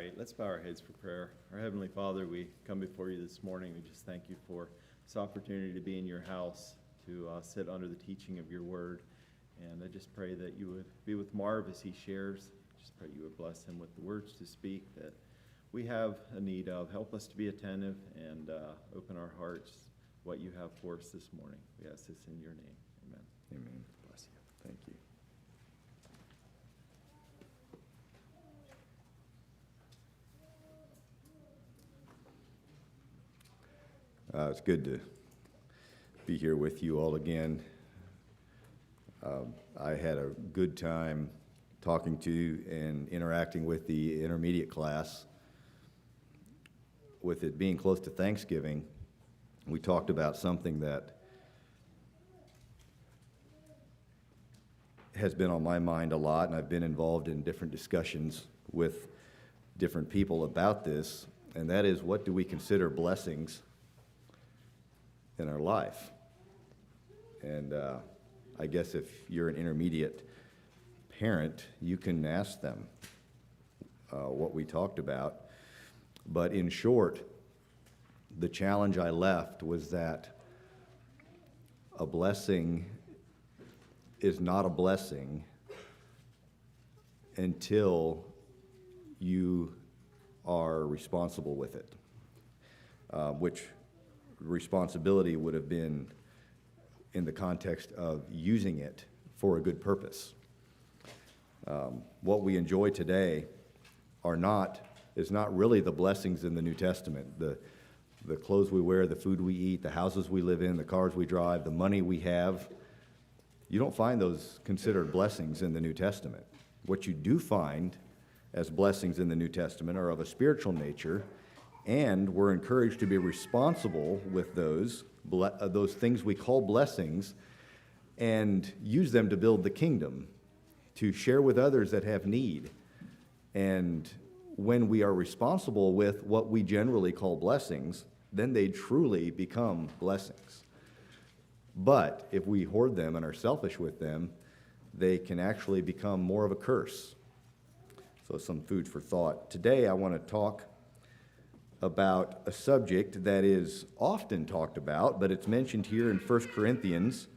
right, let's bow our heads for prayer. Our Heavenly Father, we come before you this morning. We just thank you for this opportunity to be in your house, to sit under the teaching of your word. And I just pray that you would be with Marv as he shares. Just pray you would bless him with the words to speak that we have a need of. Help us to be attentive and open our hearts what you have for us this morning. We ask this in your name. Amen. Amen. Bless you. Thank you. It's good to be here with you all again. I had a good time talking to and interacting with the intermediate class. With it being close to Thanksgiving, we talked about something that has been on my mind a lot, and I've been involved in different discussions with different people about this, and that is, what do we consider blessings in our life? And I guess if you're an intermediate parent, you can ask them what we talked about. But in short, the challenge I left was that a blessing is not a blessing until you are responsible with it, which responsibility would have been in the context of using it for a good purpose. What we enjoy today is not really the blessings in the New Testament. The clothes we wear, the food we eat, the houses we live in, the cars we drive, the money we have. You don't find those considered blessings in the New Testament. What you do find as blessings in the New Testament are of a spiritual nature, and we're encouraged to be responsible with those things we call blessings and use them to build the kingdom, to share with others that have need. And when we are responsible with what we generally call blessings, then they truly become blessings. But if we hoard them and are selfish with them, they can actually become more of a curse. So some food for thought. Today I want to talk about a subject that is often talked about, but it's mentioned here in 1 Corinthians.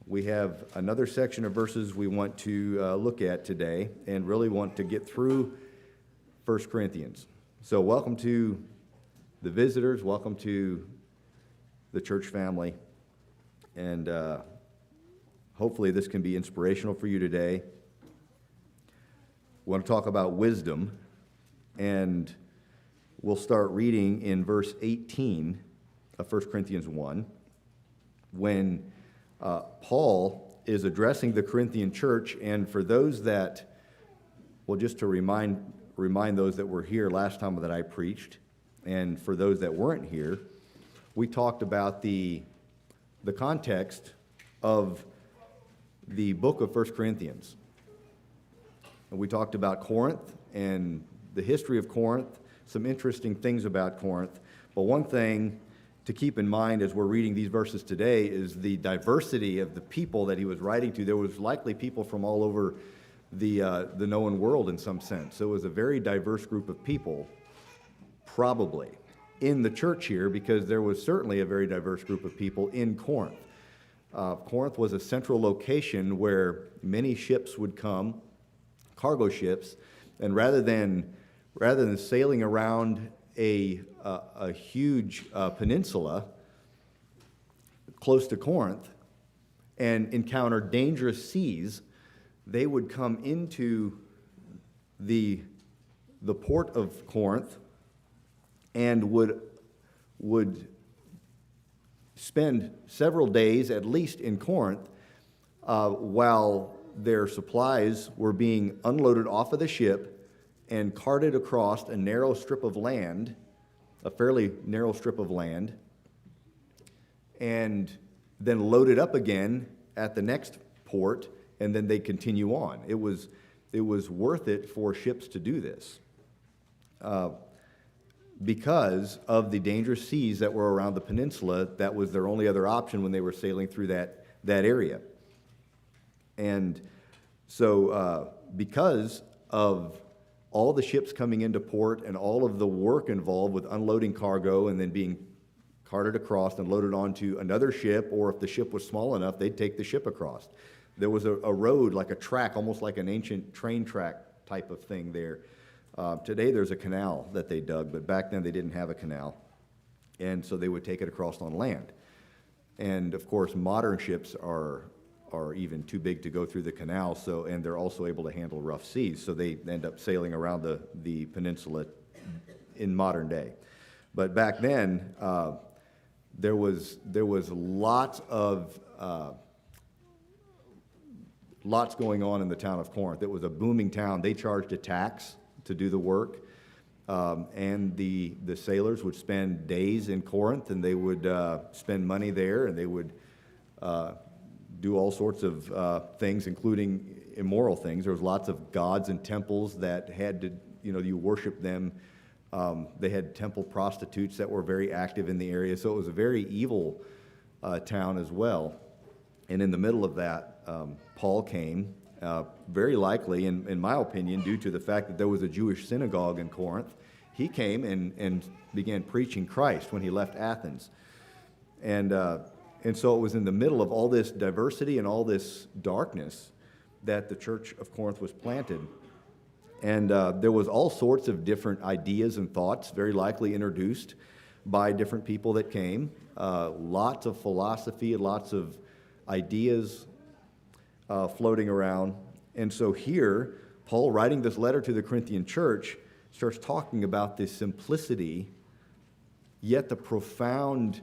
We have another section of verses we want to look at today and really want to get through 1 Corinthians. So welcome to the visitors, welcome to the church family, and hopefully this can be inspirational for you today. We want to talk about wisdom, and we'll start reading in verse 18 of 1 Corinthians 1, when Paul is addressing the Corinthian church. And for those that, well, just to remind those that were here last time that I preached, and for those that weren't here, we talked about the context of the book of 1 Corinthians. And we talked about Corinth and the history of Corinth, some interesting things about Corinth. But one thing to keep in mind as we're reading these verses today is the diversity of the people that he was writing to. There was likely people from all over the known world in some sense. So it was a very diverse group of people, probably, in the church here, because there was certainly a very diverse group of people in Corinth. Corinth was a central location where many ships would come, cargo ships, and rather than sailing around a huge peninsula close to Corinth and encounter dangerous seas, they would come into the port of Corinth and would spend several days at least in Corinth while their supplies were being unloaded off of the ship and carted across a narrow strip of land, a fairly narrow strip of land, and then loaded up again at the next port, and then they continue on. It was worth it for ships to do this because of the dangerous seas that were around the peninsula. That was their only other option when they were sailing through that area. And so because of all the ships coming into port and all of the work involved with unloading cargo and then being carted across and loaded onto another ship, or if the ship was small enough, they'd take the ship across. There was a road, like a track, almost like an ancient train track type of thing there. Today there's a canal that they dug, but back then they didn't have a canal. And so they would take it across on land. And of course, modern ships are even too big to go through the canal, and they're also able to handle rough seas, so they end up sailing around the peninsula in modern day. But back then, there was lots going on in the town of Corinth. It was a booming town. They charged a tax to do the work, and the sailors would spend days in Corinth, and they would spend money there, and they would do all sorts of things, including immoral things. There was lots of gods and temples that had to, you worship them. They had temple prostitutes that were very active in the area, so it was a very evil town as well. And in the middle of that, Paul came, very likely, in my opinion, due to the fact that there was a Jewish synagogue in Corinth. He came and began preaching Christ when he left Athens. And so it was in the middle of all this diversity and all this darkness that the church of Corinth was planted. And there was all sorts of different ideas and thoughts, very likely introduced by different people that came. Lots of philosophy, lots of ideas floating around. And so here, Paul, writing this letter to the Corinthian church, starts talking about the simplicity, yet the profound,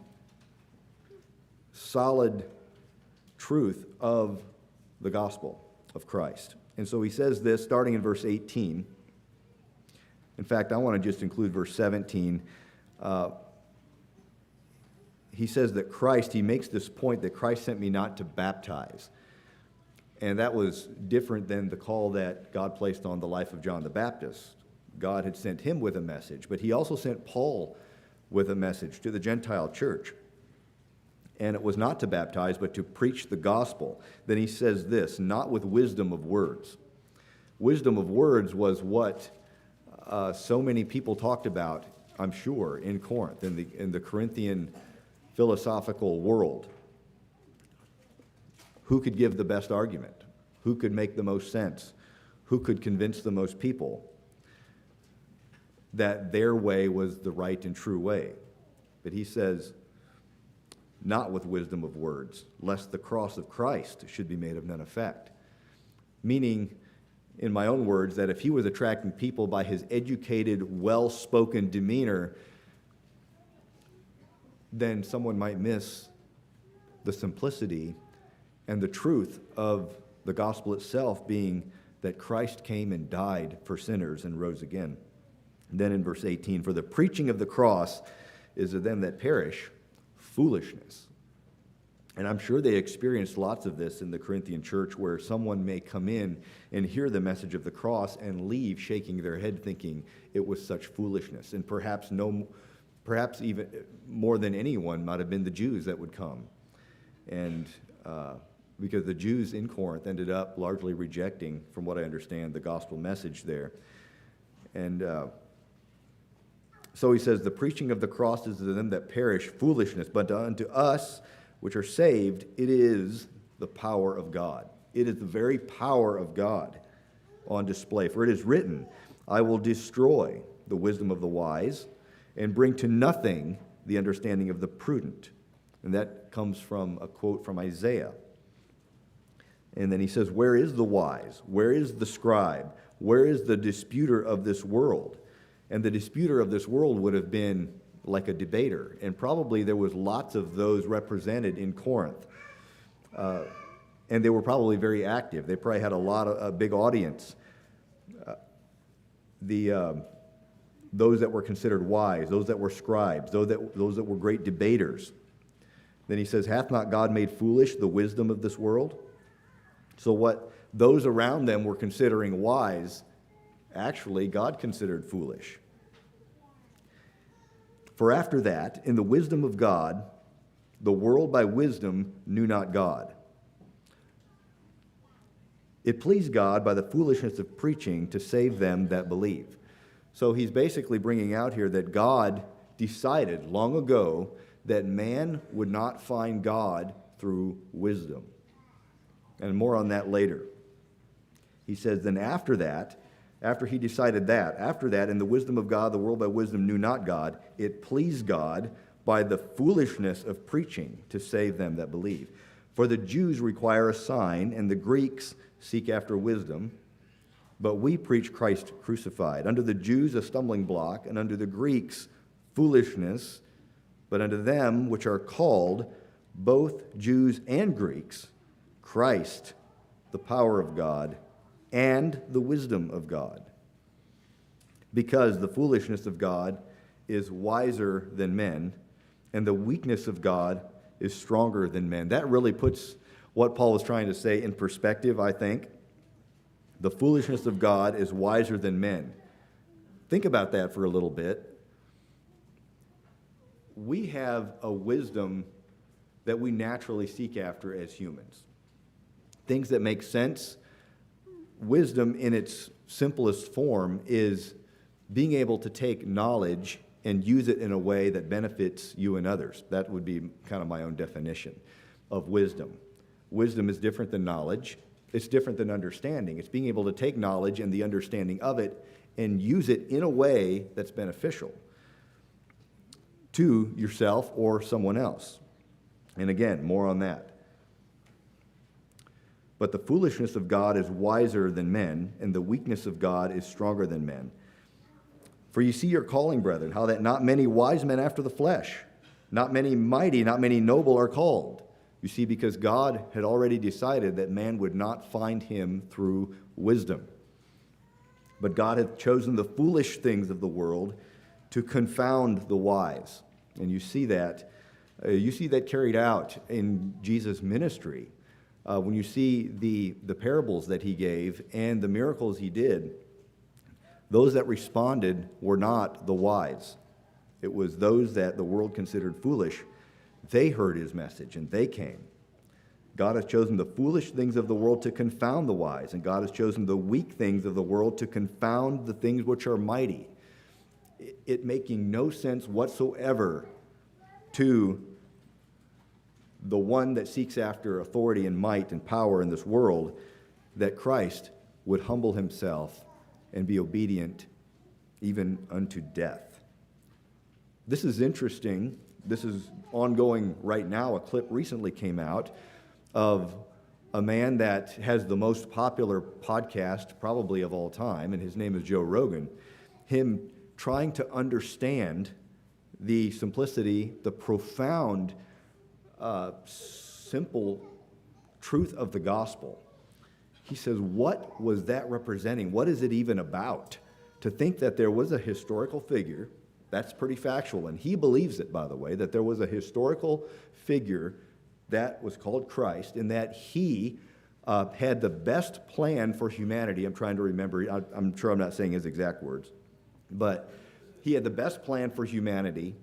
solid truth of the gospel of Christ. And so he says this, starting in verse 18. In fact, I want to just include verse 17. He says that he makes this point that Christ sent me not to baptize. And that was different than the call that God placed on the life of John the Baptist. God had sent him with a message, but he also sent Paul with a message to the Gentile church. And it was not to baptize, but to preach the gospel. Then he says this, not with wisdom of words. Wisdom of words was what so many people talked about, I'm sure, in Corinth, in the Corinthian philosophical world. Who could give the best argument? Who could make the most sense? Who could convince the most people that their way was the right and true way? But he says, not with wisdom of words, lest the cross of Christ should be made of none effect. Meaning, in my own words, that if he was attracting people by his educated, well-spoken demeanor, then someone might miss the simplicity and the truth of the gospel itself, being that Christ came and died for sinners and rose again. And then in verse 18, for the preaching of the cross is of them that perish foolishness. And I'm sure they experienced lots of this in the Corinthian church, where someone may come in and hear the message of the cross and leave shaking their head thinking it was such foolishness. And perhaps even more than anyone might have been the Jews that would come. And because the Jews in Corinth ended up largely rejecting, from what I understand, the gospel message there. And so he says, the preaching of the cross is to them that perish foolishness, but unto us which are saved, it is the power of God. It is the very power of God on display. For it is written, I will destroy the wisdom of the wise and bring to nothing the understanding of the prudent. And that comes from a quote from Isaiah. And then he says, where is the wise? Where is the scribe? Where is the disputer of this world? And the disputer of this world would have been like a debater. And probably there was lots of those represented in Corinth. And they were probably very active. They probably had a big audience. Those that were considered wise, those that were scribes, those that were great debaters. Then he says, hath not God made foolish the wisdom of this world? So what those around them were considering wise, actually God considered foolish. For after that, in the wisdom of God, the world by wisdom knew not God. It pleased God by the foolishness of preaching to save them that believe. So he's basically bringing out here that God decided long ago that man would not find God through wisdom. And more on that later. He says, then after that, after he decided that, after that, in the wisdom of God, the world by wisdom knew not God, it pleased God by the foolishness of preaching to save them that believe. For the Jews require a sign, and the Greeks seek after wisdom, but we preach Christ crucified. Unto the Jews a stumbling block, and unto the Greeks foolishness, but unto them which are called, both Jews and Greeks, Christ, the power of God, and the wisdom of God. Because the foolishness of God is wiser than men, and the weakness of God is stronger than men. That really puts what Paul was trying to say in perspective, I think. The foolishness of God is wiser than men. Think about that for a little bit. We have a wisdom that we naturally seek after as humans. Things that make sense. Wisdom in its simplest form is being able to take knowledge and use it in a way that benefits you and others. That would be kind of my own definition of wisdom. Wisdom is different than knowledge. It's different than understanding. It's being able to take knowledge and the understanding of it and use it in a way that's beneficial to yourself or someone else. And again, more on that. But the foolishness of God is wiser than men, and the weakness of God is stronger than men. For you see your calling, brethren, how that not many wise men after the flesh, not many mighty, not many noble are called. You see, because God had already decided that man would not find him through wisdom. But God hath chosen the foolish things of the world to confound the wise. And you see that carried out in Jesus' ministry. When you see the parables that he gave and the miracles he did, those that responded were not the wise. It was those that the world considered foolish. They heard his message and they came. God has chosen the foolish things of the world to confound the wise, and God has chosen the weak things of the world to confound the things which are mighty. It making no sense whatsoever to the one that seeks after authority and might and power in this world, that Christ would humble himself and be obedient even unto death. This is interesting. This is ongoing right now. A clip recently came out of a man that has the most popular podcast probably of all time, and his name is Joe Rogan. Him trying to understand the simplicity, the profound simple truth of the gospel. He says, what was that representing? What is it even about? To think that there was a historical figure, that's pretty factual, and he believes it, by the way, that there was a historical figure that was called Christ, and that he had the best plan for humanity. I'm trying to remember, I'm sure I'm not saying his exact words, but he had the best plan for humanity,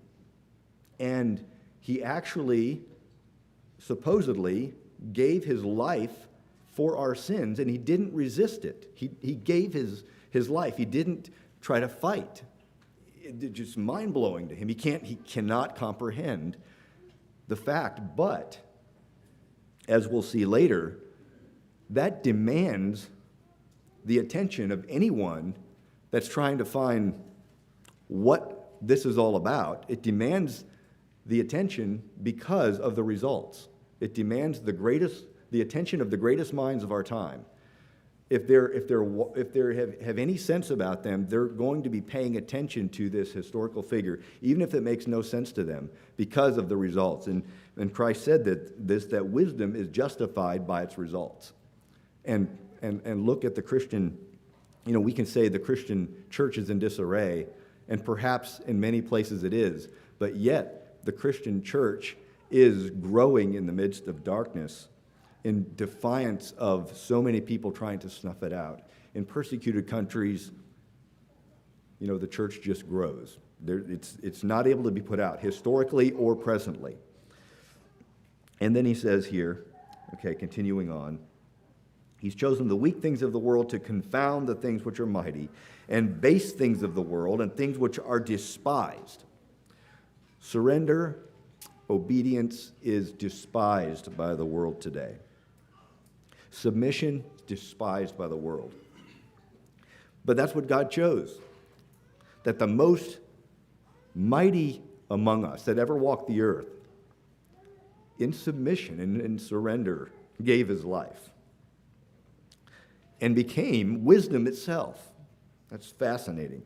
and he actually supposedly gave his life for our sins, and he didn't resist it. He gave his life. He didn't try to fight. It's just mind-blowing to him. He cannot comprehend the fact, but as we'll see later, that demands the attention of anyone that's trying to find what this is all about. It demands the attention because of the results. It demands the attention of the greatest minds of our time. If they have any sense about them, they're going to be paying attention to this historical figure, even if it makes no sense to them, because of the results. And Christ said that wisdom is justified by its results. And look at the Christian, we can say the Christian church is in disarray, and perhaps in many places it is, but yet the Christian church is growing in the midst of darkness, in defiance of so many people trying to snuff it out. In persecuted countries, the church just grows. It's not able to be put out, historically or presently. And then he says here, okay, continuing on, He's chosen the weak things of the world to confound the things which are mighty, and base things of the world, and things which are despised. Surrender, obedience is despised by the world today. Submission is despised by the world. But that's what God chose. That the most mighty among us that ever walked the earth, in submission and in surrender, gave his life and became wisdom itself. That's fascinating.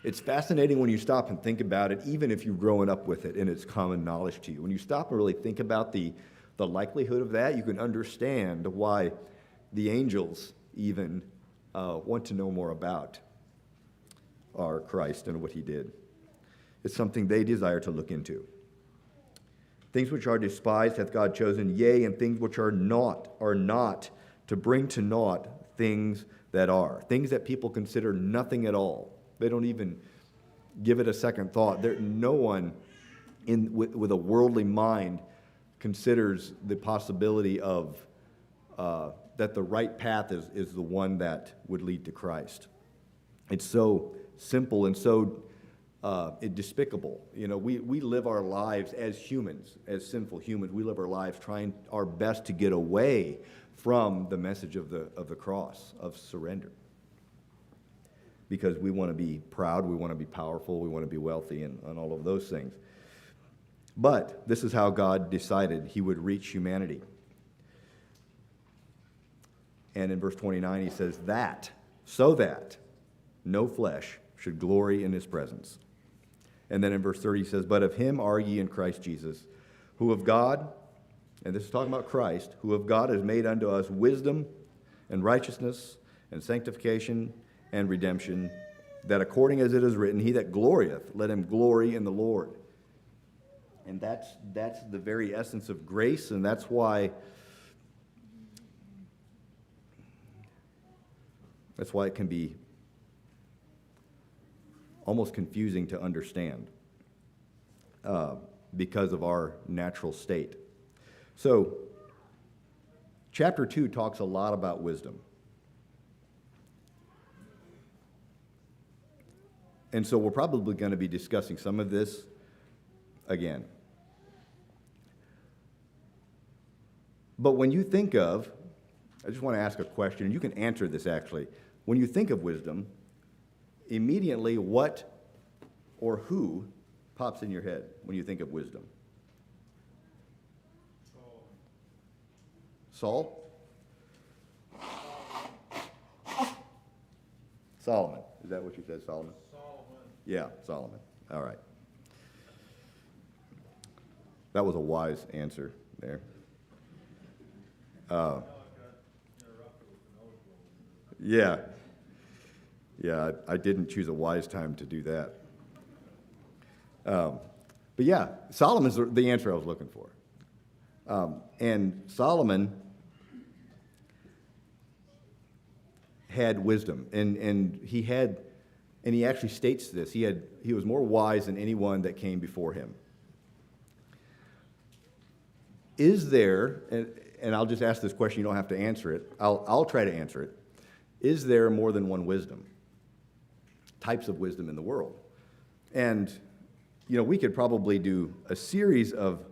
It's fascinating when you stop and think about it, even if you've grown up with it and it's common knowledge to you. When you stop and really think about the likelihood of that, you can understand why the angels even want to know more about our Christ and what he did. It's something they desire to look into. Things which are despised hath God chosen, yea, and things which are not, to bring to naught things that are. Things that people consider nothing at all. They don't even give it a second thought. No one with a worldly mind considers the possibility of that the right path is the one that would lead to Christ. It's so simple and so despicable. You know, we live our lives as humans, as sinful humans. We live our lives trying our best to get away from the message of the cross, of surrender. Because we want to be proud, we want to be powerful, we want to be wealthy, and all of those things. But this is how God decided he would reach humanity. And in verse 29 he says, so that no flesh should glory in his presence. And then in verse 30 he says, but of him are ye in Christ Jesus, who of God, and this is talking about Christ, who of God has made unto us wisdom and righteousness and sanctification and redemption, that according as it is written, he that glorieth, let him glory in the Lord. And that's the very essence of grace, and that's why it can be almost confusing to understand because of our natural state. So, chapter 2 talks a lot about wisdom. And so we're probably going to be discussing some of this again. But when you think of, I just want to ask a question, and you can answer this actually. When you think of wisdom, immediately what or who pops in your head when you think of wisdom? Saul? Solomon. Is that what you said, Solomon? Solomon. Yeah, Solomon. All right. That was a wise answer there. Yeah. Yeah, I didn't choose a wise time to do that. But yeah, Solomon's the answer I was looking for. And Solomon had wisdom, and he actually states this. He was more wise than anyone that came before him. Is there, and I'll just ask this question, you don't have to answer it. I'll try to answer it. Is there more than one wisdom? Types of wisdom in the world. And, you know, we could probably do a series of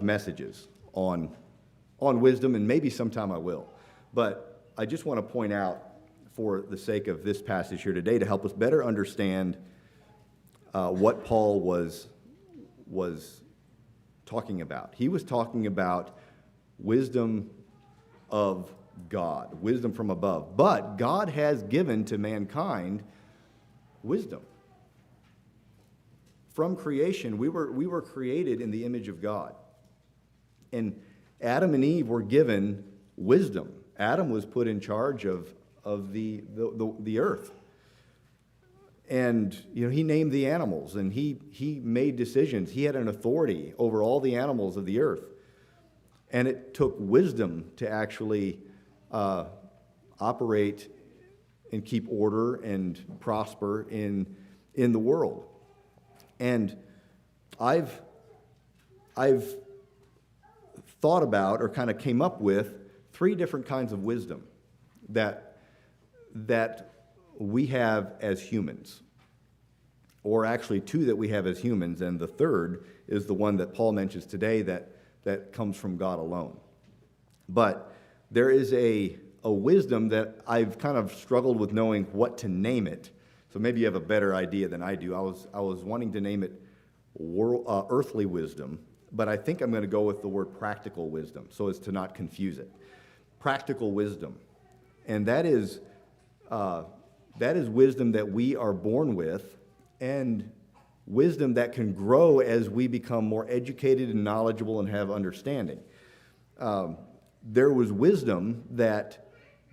messages on wisdom, and maybe sometime I will. But I just want to point out, for the sake of this passage here today, to help us better understand what Paul was talking about. He was talking about wisdom of God, wisdom from above. But God has given to mankind wisdom. From creation, we were created in the image of God. And Adam and Eve were given wisdom. Adam was put in charge of the earth. And, you know, he named the animals, and he made decisions. He had an authority over all the animals of the earth. And it took wisdom to actually operate and keep order and prosper in the world. And I've thought about, or kind of came up with, three different kinds of wisdom that we have as humans, or actually two that we have as humans, and the third is the one that Paul mentions today that comes from God alone. But there is a wisdom that I've kind of struggled with knowing what to name it. So maybe you have a better idea than I do. I was wanting to name it earthly wisdom, but I think I'm going to go with the word practical wisdom so as to not confuse it. Practical wisdom. And that is wisdom that we are born with, and wisdom that can grow as we become more educated and knowledgeable and have understanding. There was wisdom that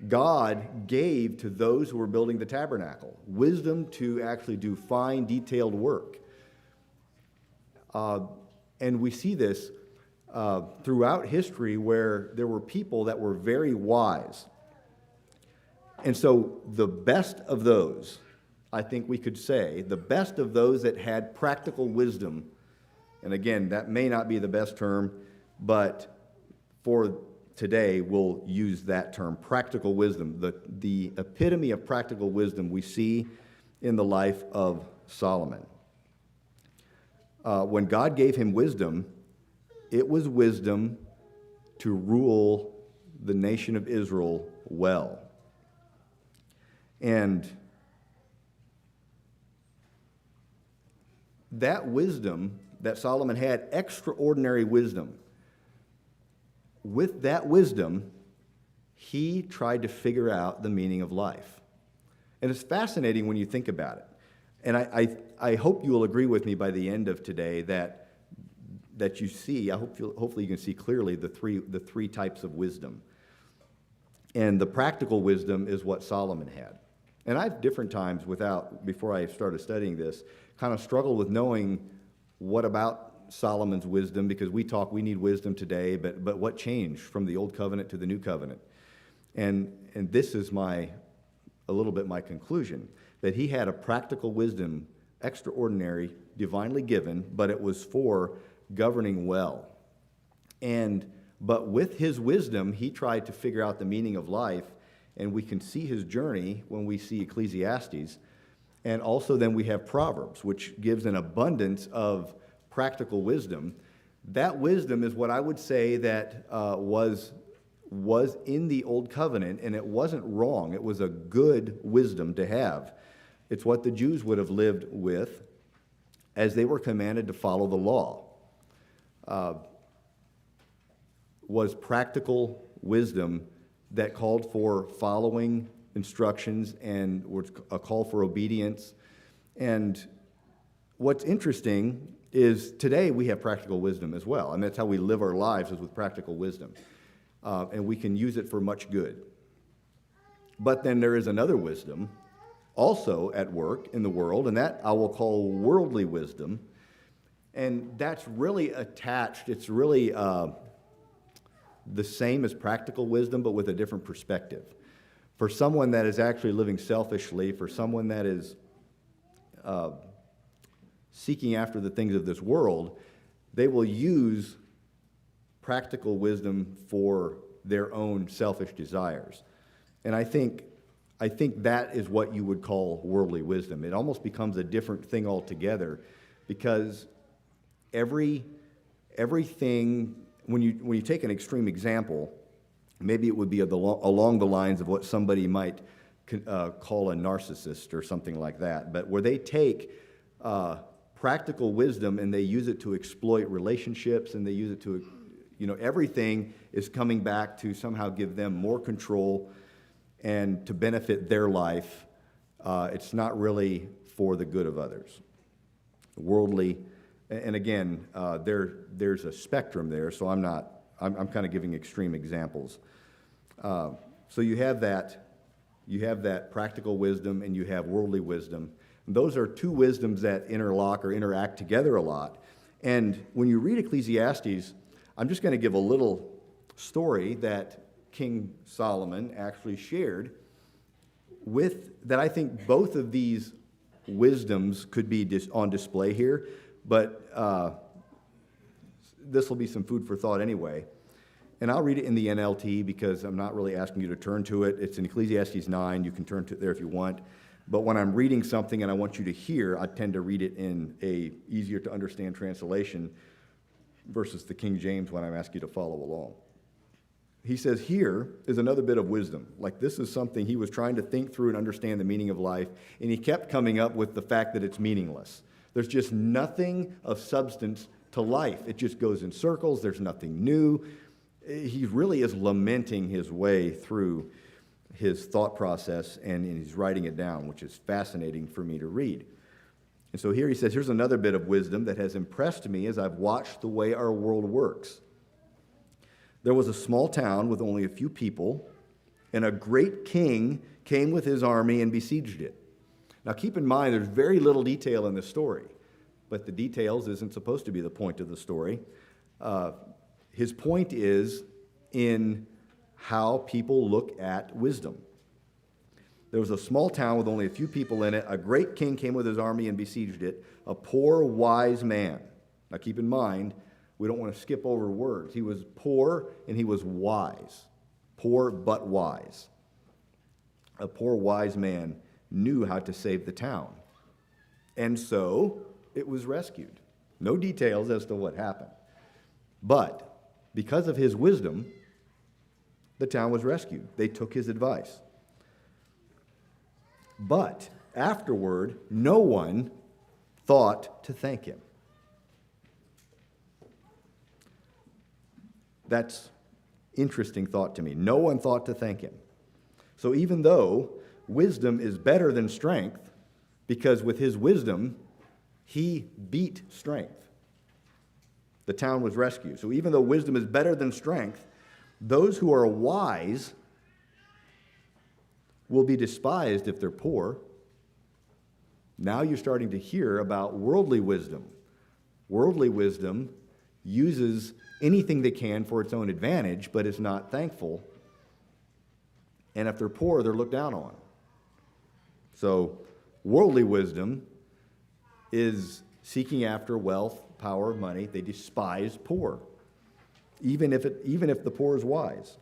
God gave to those who were building the tabernacle, wisdom to actually do fine, detailed work. And we see this throughout history where there were people that were very wise. And so the best of those, I think we could say, the best of those that had practical wisdom, and again, that may not be the best term, but for today we'll use that term, practical wisdom. The epitome of practical wisdom we see in the life of Solomon. When God gave him wisdom, it was wisdom to rule the nation of Israel well. And that wisdom that Solomon had, extraordinary wisdom, with that wisdom, he tried to figure out the meaning of life. And it's fascinating when you think about it. And I hope you will agree with me by the end of today that you see, hopefully you can see clearly the three types of wisdom. And the practical wisdom is what Solomon had. And I've different times before I started studying this, kind of struggled with knowing what about Solomon's wisdom, because we need wisdom today, but what changed from the old covenant to the new covenant? And this is a little bit my conclusion, that he had a practical wisdom, extraordinary, divinely given, but it was for governing well. But with his wisdom, he tried to figure out the meaning of life, and we can see his journey when we see Ecclesiastes. And also then we have Proverbs, which gives an abundance of practical wisdom. That wisdom is what I would say that was in the Old Covenant, and it wasn't wrong. It was a good wisdom to have. It's what the Jews would have lived with as they were commanded to follow the law. Was practical wisdom that called for following instructions and was a call for obedience. And what's interesting is today we have practical wisdom as well. I mean, that's how we live our lives, is with practical wisdom. And we can use it for much good. But then there is another wisdom also at work in the world, and that I will call worldly wisdom. And that's really attached, it's really the same as practical wisdom, but with a different perspective. For someone that is actually living selfishly, for someone that is seeking after the things of this world, they will use practical wisdom for their own selfish desires. And I think that is what you would call worldly wisdom. It almost becomes a different thing altogether, because everything, when you take an extreme example, maybe it would be along the lines of what somebody might call a narcissist or something like that, but where they take practical wisdom and they use it to exploit relationships, and they use it to, everything is coming back to somehow give them more control and to benefit their life. It's not really for the good of others. Worldly, and again, there's a spectrum there, so I'm kind of giving extreme examples. So you have that practical wisdom and you have worldly wisdom. And those are two wisdoms that interlock or interact together a lot. And when you read Ecclesiastes, I'm just going to give a little story that King Solomon actually shared that I think both of these wisdoms could be on display here, but this will be some food for thought anyway. and I'll read it in the NLT because I'm not really asking you to turn to it. It's in Ecclesiastes 9. You can turn to it there if you want. But when I'm reading something and I want you to hear, I tend to read it in a easier to understand translation versus the King James when I'm asking you to follow along. He says, here is another bit of wisdom. Like, this is something he was trying to think through and understand the meaning of life, and he kept coming up with the fact that it's meaningless. There's just nothing of substance to life. It just goes in circles. There's nothing new. He really is lamenting his way through his thought process, and he's writing it down, which is fascinating for me to read. And so here he says, here's another bit of wisdom that has impressed me as I've watched the way our world works. There was a small town with only a few people, and a great king came with his army and besieged it. Now keep in mind, there's very little detail in this story, but the details isn't supposed to be the point of the story. His point is in how people look at wisdom. There was a small town with only a few people in it. A great king came with his army and besieged it. A poor, wise man. Now keep in mind, we don't want to skip over words. He was poor and he was wise. Poor but wise. A poor, wise man knew how to save the town. And so it was rescued. No details as to what happened. But because of his wisdom, the town was rescued. They took his advice. But afterward, no one thought to thank him. That's interesting thought to me. No one thought to thank him. So even though wisdom is better than strength, because with his wisdom, he beat strength. The town was rescued. So even though wisdom is better than strength, those who are wise will be despised if they're poor. Now you're starting to hear about worldly wisdom. Worldly wisdom uses anything they can for its own advantage, but is not thankful. And if they're poor, they're looked down on. So worldly wisdom is seeking after wealth, power, money. They despise poor, even if the poor is wise.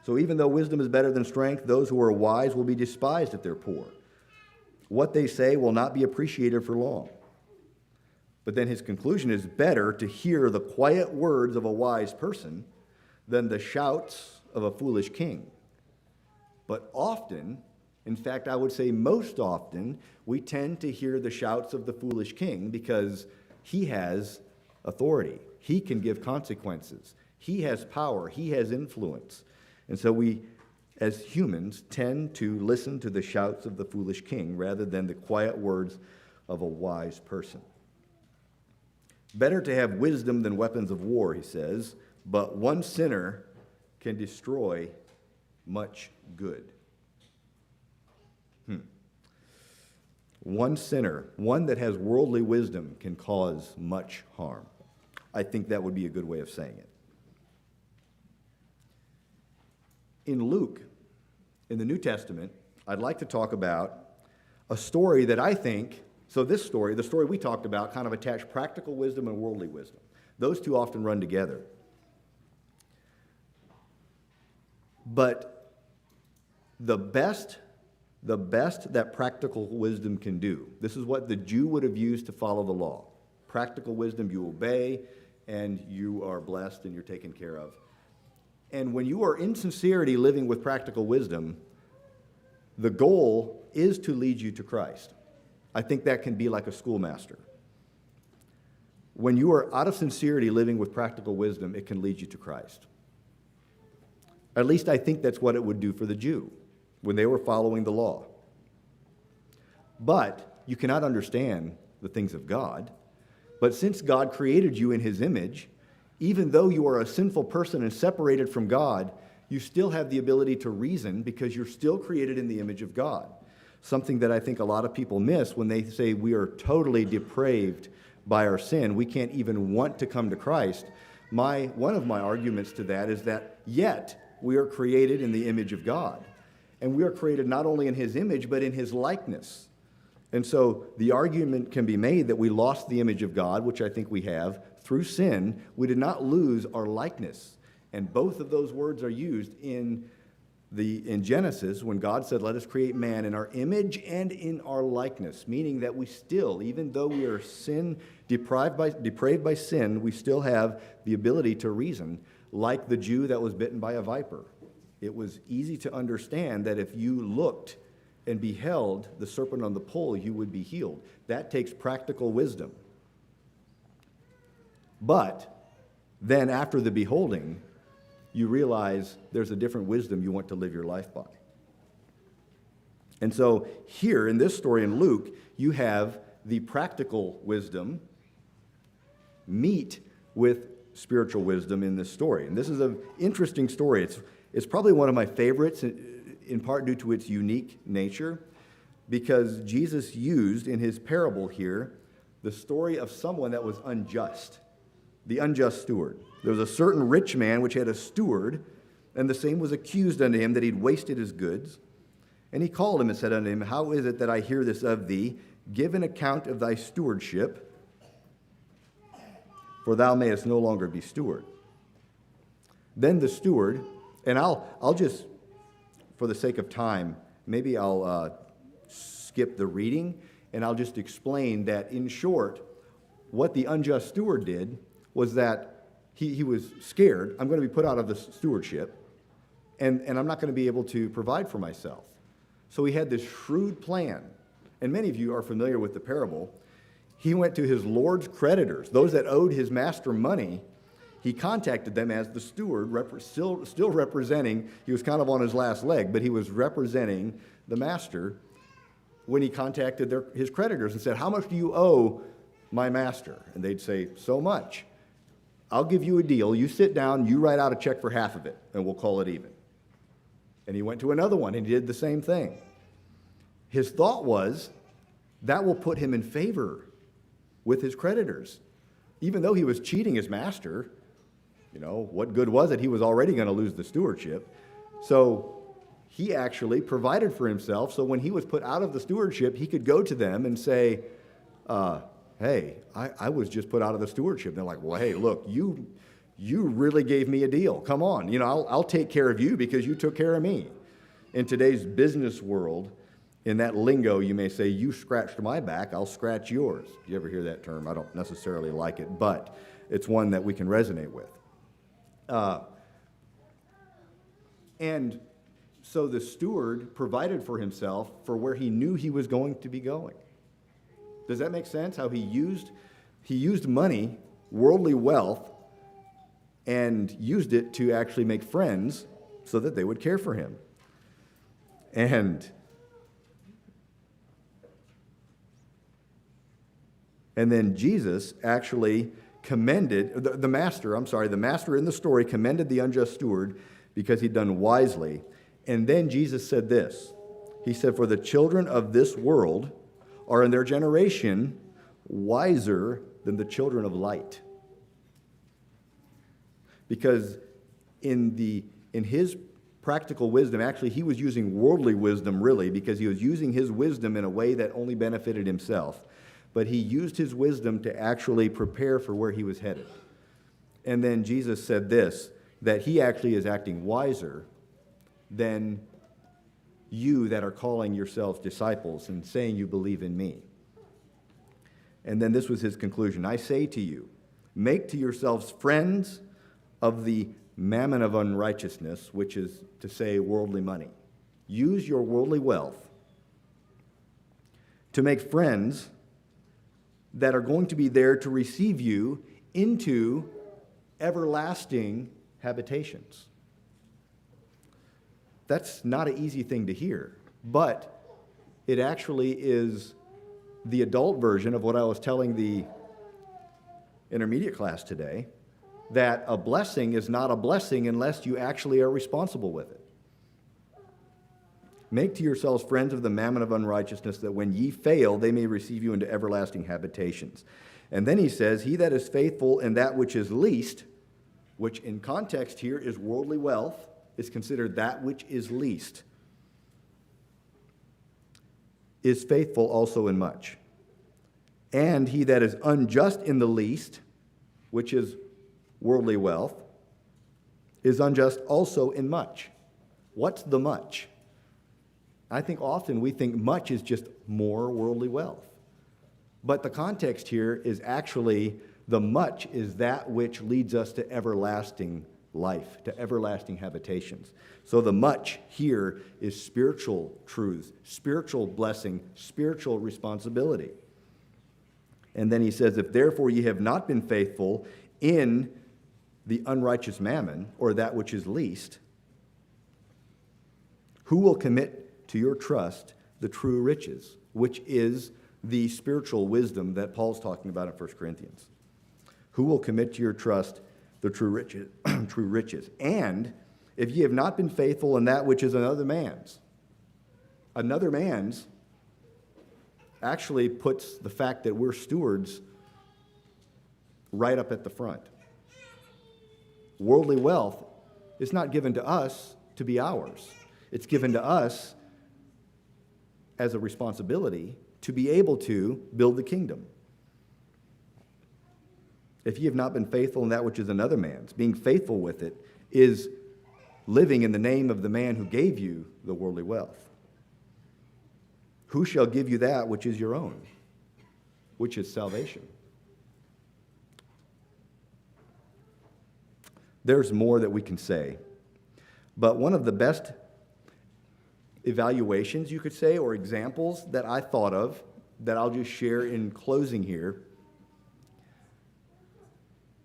So even though wisdom is better than strength, those who are wise will be despised if they're poor. What they say will not be appreciated for long. But then his conclusion is better to hear the quiet words of a wise person than the shouts of a foolish king. But often, in fact, I would say most often, we tend to hear the shouts of the foolish king because he has authority. He can give consequences. He has power. He has influence. And so we, as humans, tend to listen to the shouts of the foolish king rather than the quiet words of a wise person. Better to have wisdom than weapons of war, he says, but one sinner can destroy much good. One sinner, one that has worldly wisdom, can cause much harm. I think that would be a good way of saying it. In Luke, in the New Testament, I'd like to talk about a story that I think, so this story, the story we talked about, kind of attached practical wisdom and worldly wisdom. Those two often run together. But the best that practical wisdom can do, this is what the Jew would have used to follow the law. Practical wisdom, you obey, and you are blessed and you're taken care of. And when you are in sincerity living with practical wisdom, the goal is to lead you to Christ. I think that can be like a schoolmaster. When you are out of sincerity living with practical wisdom, it can lead you to Christ. At least I think that's what it would do for the Jew when they were following the law. But you cannot understand the things of God. But since God created you in his image, even though you are a sinful person and separated from God, you still have the ability to reason because you're still created in the image of God. Something that I think a lot of people miss when they say we are totally depraved by our sin. We can't even want to come to Christ. One of my arguments to that is that yet we are created in the image of God. And we are created not only in his image, but in his likeness. And so the argument can be made that we lost the image of God, which I think we have, through sin, we did not lose our likeness. And both of those words are used in Genesis when God said, let us create man in our image and in our likeness, meaning that we still, even though we are depraved by sin, we still have the ability to reason, like the Jew that was bitten by a viper. It was easy to understand that if you looked and beheld the serpent on the pole, you would be healed. That takes practical wisdom. But then after the beholding, you realize there's a different wisdom you want to live your life by. And so here in this story in Luke, you have the practical wisdom meet with spiritual wisdom in this story. And this is an interesting story. It's probably one of my favorites, in part due to its unique nature, because Jesus used in his parable here the story of someone that was unjust, the unjust steward. There was a certain rich man which had a steward, and the same was accused unto him that he'd wasted his goods. And he called him and said unto him, how is it that I hear this of thee? Give an account of thy stewardship, for thou mayest no longer be steward. Then the steward, and I'll just, for the sake of time, maybe I'll skip the reading, and I'll just explain that in short, what the unjust steward did was that he was scared. I'm going to be put out of the stewardship, and I'm not going to be able to provide for myself. So he had this shrewd plan, and many of you are familiar with the parable. He went to his Lord's creditors, those that owed his master money. He contacted them as the steward, still representing, he was kind of on his last leg, but he was representing the master when he contacted his creditors and said, how much do you owe my master? And they'd say, so much. I'll give you a deal. You sit down, you write out a check for half of it, and we'll call it even. And he went to another one, and he did the same thing. His thought was, that will put him in favor with his creditors. Even though he was cheating his master, what good was it? He was already going to lose the stewardship. So he actually provided for himself, so when he was put out of the stewardship, he could go to them and say, hey, I was just put out of the stewardship. And they're like, well, hey, look, you really gave me a deal. Come on, I'll take care of you because you took care of me. In today's business world, in that lingo, you may say, you scratched my back, I'll scratch yours. You ever hear that term? I don't necessarily like it, but it's one that we can resonate with. And so the steward provided for himself for where he knew he was going to be going. Does that make sense? How he used money, worldly wealth, and used it to actually make friends so that they would care for him. And then Jesus actually commended, the master in the story commended the unjust steward because he'd done wisely. And then Jesus said this. He said, for the children of this world are in their generation wiser than the children of light. Because in his practical wisdom, actually he was using worldly wisdom really, because he was using his wisdom in a way that only benefited himself. But he used his wisdom to actually prepare for where he was headed. And then Jesus said this, that he actually is acting wiser than you that are calling yourselves disciples and saying you believe in me. And then this was his conclusion. I say to you, make to yourselves friends of the mammon of unrighteousness, which is to say worldly money. Use your worldly wealth to make friends that are going to be there to receive you into everlasting habitations. That's not an easy thing to hear, but it actually is the adult version of what I was telling the intermediate class today, that a blessing is not a blessing unless you actually are responsible with it. Make to yourselves friends of the mammon of unrighteousness, that when ye fail, they may receive you into everlasting habitations. And then he says, he that is faithful in that which is least, which in context here is worldly wealth, is considered that which is least, is faithful also in much. And he that is unjust in the least which is worldly wealth, is unjust also in much. What's the much? I think often we think much is just more worldly wealth. But the context here is actually the much is that which leads us to everlasting life, to everlasting habitations. So the much here is spiritual truth, spiritual blessing, spiritual responsibility. And then he says, if therefore ye have not been faithful in the unrighteous mammon, or that which is least, who will commit to your trust the true riches, which is the spiritual wisdom that Paul's talking about in 1 Corinthians? Who will commit to your trust the true riches? True riches. And if ye have not been faithful in that which is another man's actually puts the fact that we're stewards right up at the front. Worldly wealth is not given to us to be ours. It's given to us as a responsibility to be able to build the kingdom. If ye have not been faithful in that which is another man's, being faithful with it is living in the name of the man who gave you the worldly wealth. Who shall give you that which is your own, which is salvation? There's more that we can say, but one of the best evaluations, you could say, or examples that I thought of that I'll just share in closing here,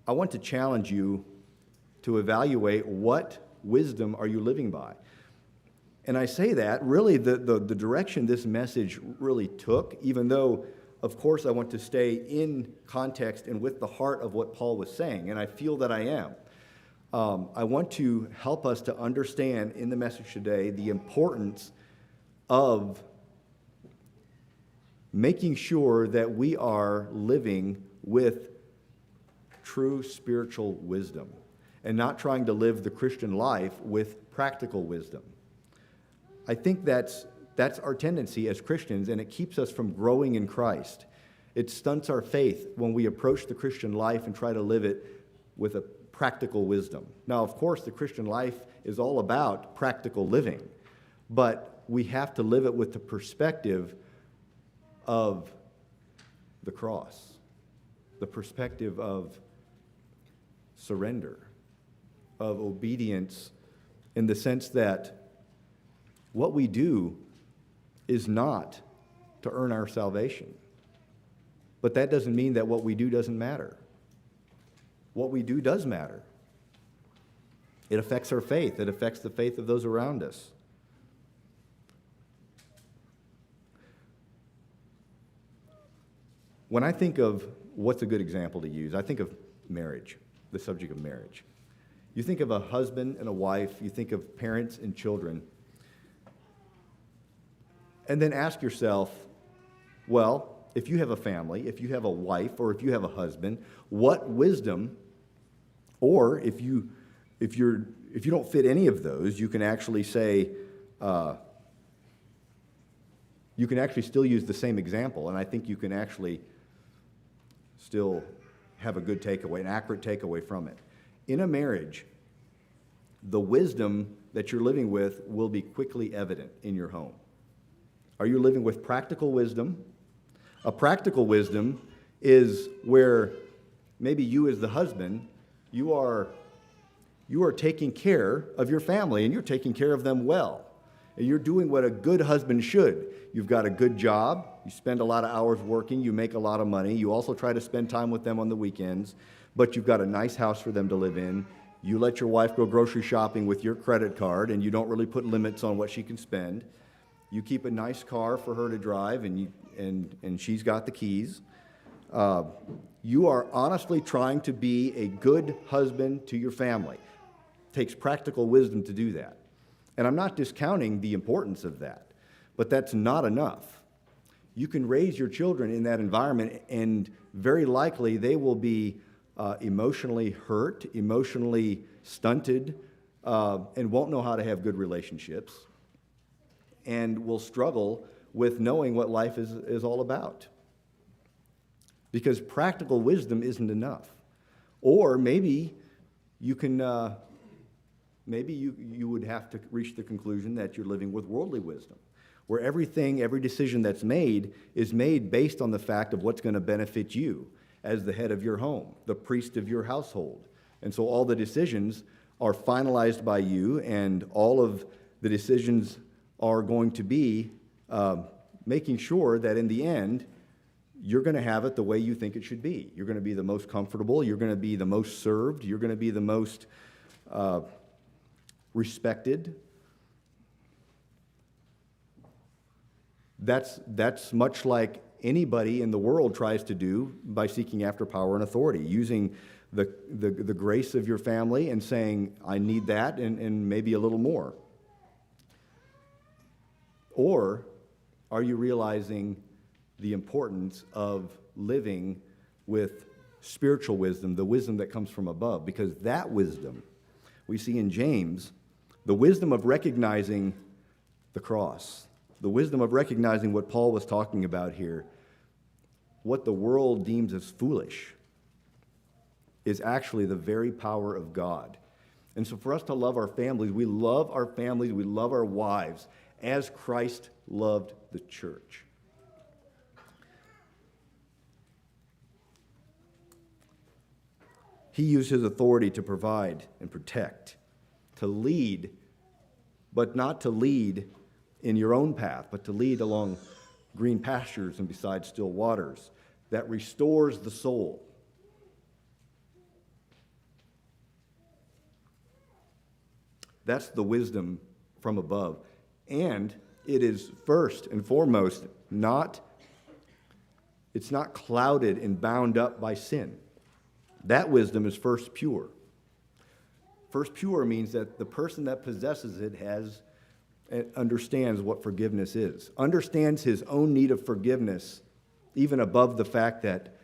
I want to challenge you to evaluate what wisdom are you living by. And I say that, really, the direction this message really took, even though, of course, I want to stay in context and with the heart of what Paul was saying, and I feel that I am. I want to help us to understand in the message today the importance of making sure that we are living with true spiritual wisdom and not trying to live the Christian life with practical wisdom. I think that's our tendency as Christians, and it keeps us from growing in Christ. It stunts our faith when we approach the Christian life and try to live it with a practical wisdom. Now, of course, the Christian life is all about practical living, but we have to live it with the perspective of the cross, the perspective of surrender, of obedience, in the sense that what we do is not to earn our salvation. But that doesn't mean that what we do doesn't matter. What we do does matter. It affects our faith. It affects the faith of those around us. When I think of what's a good example to use, I think of marriage, the subject of marriage. You think of a husband and a wife, you think of parents and children, and then ask yourself, well, if you have a family, if you have a wife, or if you have a husband, what wisdom, or if you don't fit any of those, you can actually say, you can actually still use the same example, and I think you can actually still have a good takeaway, an accurate takeaway from it. In a marriage, the wisdom that you're living with will be quickly evident in your home. Are you living with practical wisdom? A practical wisdom is where maybe you as the husband, you are taking care of your family, and you're taking care of them well. And you're doing what a good husband should. You've got a good job. You spend a lot of hours working. You make a lot of money. You also try to spend time with them on the weekends. But you've got a nice house for them to live in. You let your wife go grocery shopping with your credit card, and you don't really put limits on what she can spend. You keep a nice car for her to drive, and she's got the keys. You are honestly trying to be a good husband to your family. It takes practical wisdom to do that. And I'm not discounting the importance of that, but that's not enough. You can raise your children in that environment, and very likely they will be emotionally hurt, emotionally stunted, and won't know how to have good relationships, and will struggle with knowing what life is all about. Because practical wisdom isn't enough. Or maybe you can, maybe you would have to reach the conclusion that you're living with worldly wisdom, where every decision that's made is made based on the fact of what's going to benefit you as the head of your home, the priest of your household. And so all the decisions are finalized by you, and all of the decisions are going to be making sure that in the end, you're going to have it the way you think it should be. You're going to be the most comfortable. You're going to be the most served. You're going to be the most respected. That's much like anybody in the world tries to do by seeking after power and authority, using the grace of your family and saying, I need that and maybe a little more. Or are you realizing the importance of living with spiritual wisdom, the wisdom that comes from above? Because that wisdom, we see in James, the wisdom of recognizing the cross, the wisdom of recognizing what Paul was talking about here, what the world deems as foolish, is actually the very power of God. And so for us to love our families, we love our wives as Christ loved the church. He used his authority to provide and protect, to lead, but not to lead in your own path, but to lead along green pastures and beside still waters that restores the soul. That's the wisdom from above. And it is first and foremost it's not clouded and bound up by sin. That wisdom is first pure. First pure means that the person that possesses it understands what forgiveness is, understands his own need of forgiveness, even above the fact that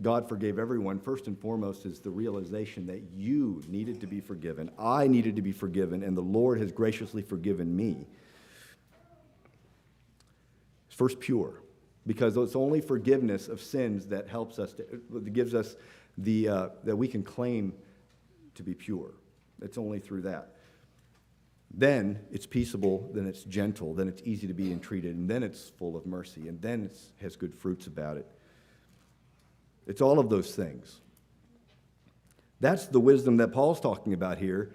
God forgave everyone. First and foremost is the realization that you needed to be forgiven, I needed to be forgiven, and the Lord has graciously forgiven me. It's first pure, because it's only forgiveness of sins that helps us, that gives us that we can claim to be pure. It's only through that. Then it's peaceable, then it's gentle, then it's easy to be entreated, and then it's full of mercy, and then it has good fruits about it. It's all of those things. That's the wisdom that Paul's talking about here,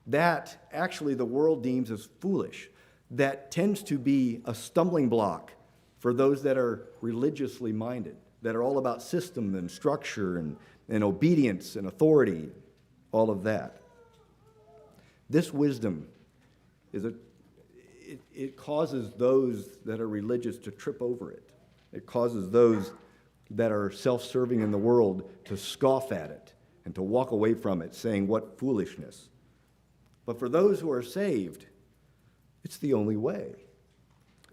that actually the world deems as foolish, that tends to be a stumbling block for those that are religiously minded, that are all about system and structure and obedience and authority, all of that. This wisdom it causes those that are religious to trip over it. It causes those that are self-serving in the world to scoff at it and to walk away from it, saying, what foolishness. But for those who are saved, it's the only way.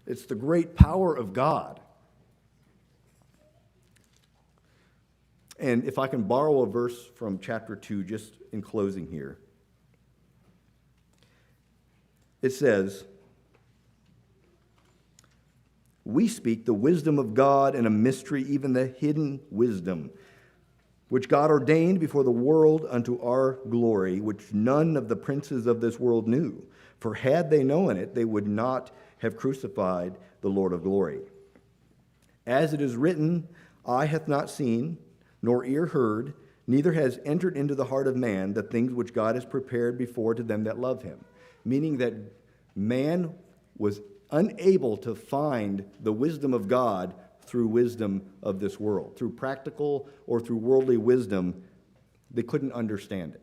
It's the great power of God. And if I can borrow a verse from chapter 2, just in closing here. It says, we speak the wisdom of God in a mystery, even the hidden wisdom, which God ordained before the world unto our glory, which none of the princes of this world knew. For had they known it, they would not have crucified the Lord of glory. As it is written, eye hath not seen, nor ear heard, neither has entered into the heart of man the things which God has prepared before to them that love him. Meaning that man was unable to find the wisdom of God through wisdom of this world. Through practical or through worldly wisdom, they couldn't understand it,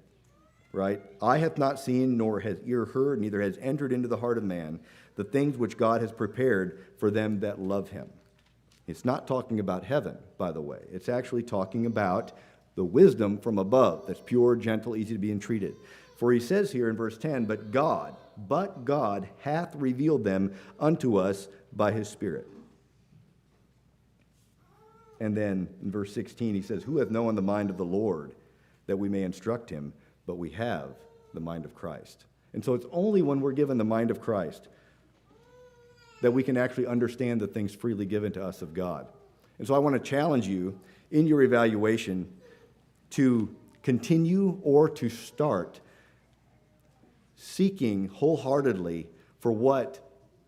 right? Eye hath not seen, nor has ear heard, neither has entered into the heart of man the things which God has prepared for them that love him. It's not talking about heaven, by the way. It's actually talking about the wisdom from above that's pure, gentle, easy to be entreated. For he says here in verse 10, but God hath revealed them unto us by his Spirit. And then in verse 16 he says, who hath known the mind of the Lord, that we may instruct him? But we have the mind of Christ. And so it's only when we're given the mind of Christ that we can actually understand the things freely given to us of God. And so I want to challenge you in your evaluation to continue or to start seeking wholeheartedly for what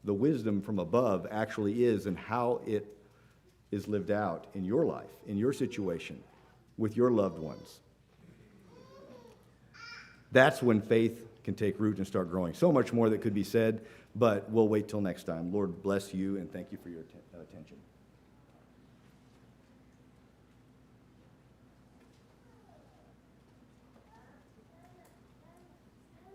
the wisdom from above actually is and how it is lived out in your life, in your situation, with your loved ones. That's when faith can take root and start growing. So much more that could be said, but we'll wait till next time. Lord bless you, and thank you for your attention.